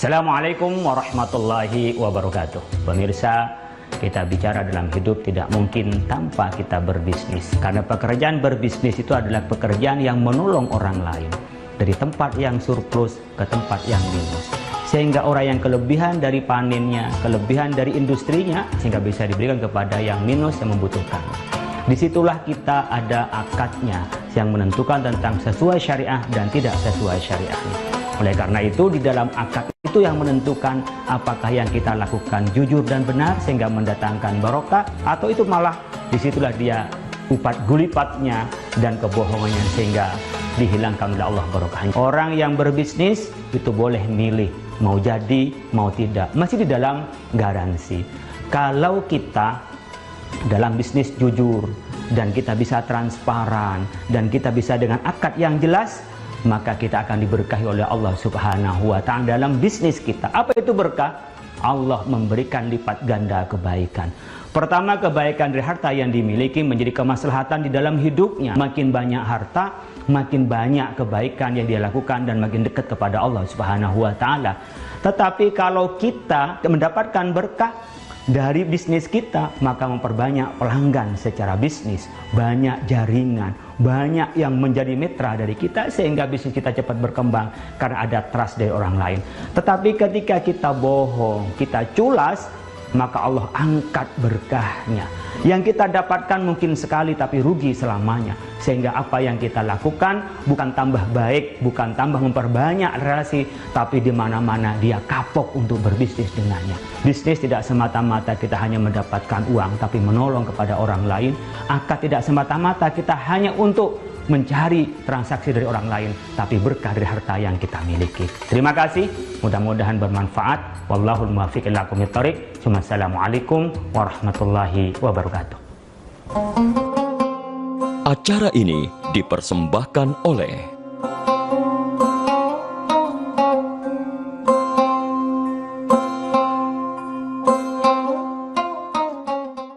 Assalamualaikum warahmatullahi wabarakatuh. Pemirsa, kita bicara dalam hidup tidak mungkin tanpa kita berbisnis. Karena pekerjaan berbisnis itu adalah pekerjaan yang menolong orang lain. Dari tempat yang surplus ke tempat yang minus. Sehingga orang yang kelebihan dari panennya, kelebihan dari industrinya, sehingga bisa diberikan kepada yang minus yang membutuhkan. Disitulah kita ada akadnya yang menentukan tentang sesuai syariah dan tidak sesuai syariahnya. Oleh karena itu di dalam akad itu yang menentukan apakah yang kita lakukan jujur dan benar sehingga mendatangkan barokah, atau itu malah disitulah dia upat gulipatnya dan kebohongannya sehingga dihilangkan oleh Allah barokahnya. Orang yang berbisnis itu boleh milih mau jadi mau tidak, masih di dalam garansi. Kalau kita dalam bisnis jujur dan kita bisa transparan dan kita bisa dengan akad yang jelas, maka kita akan diberkahi oleh Allah Subhanahu wa Ta'ala dalam bisnis kita. Apa itu berkah? Allah memberikan lipat ganda kebaikan. Pertama, kebaikan dari harta yang dimiliki menjadi kemaslahatan di dalam hidupnya. Makin banyak harta, makin banyak kebaikan yang dia lakukan dan makin dekat kepada Allah Subhanahu wa Ta'ala. Tetapi kalau kita mendapatkan berkah dari bisnis kita, maka memperbanyak pelanggan secara bisnis, banyak jaringan, banyak yang menjadi mitra dari kita sehingga bisnis kita cepat berkembang karena ada trust dari orang lain. Tetapi ketika kita bohong, kita culas, maka Allah angkat berkahnya. Yang kita dapatkan mungkin sekali tapi rugi selamanya. Sehingga apa yang kita lakukan bukan tambah baik, bukan tambah memperbanyak relasi, tapi di mana-mana dia kapok untuk berbisnis dengannya. Bisnis tidak semata-mata kita hanya mendapatkan uang, tapi menolong kepada orang lain. Akad tidak semata-mata kita hanya untuk mencari transaksi dari orang lain, tapi berkah dari harta yang kita miliki. Terima kasih, mudah-mudahan bermanfaat. Wallahul muwaffiq ila aqwamit thoriq. Wassalamualaikum warahmatullahi wabarakatuh. Acara ini dipersembahkan oleh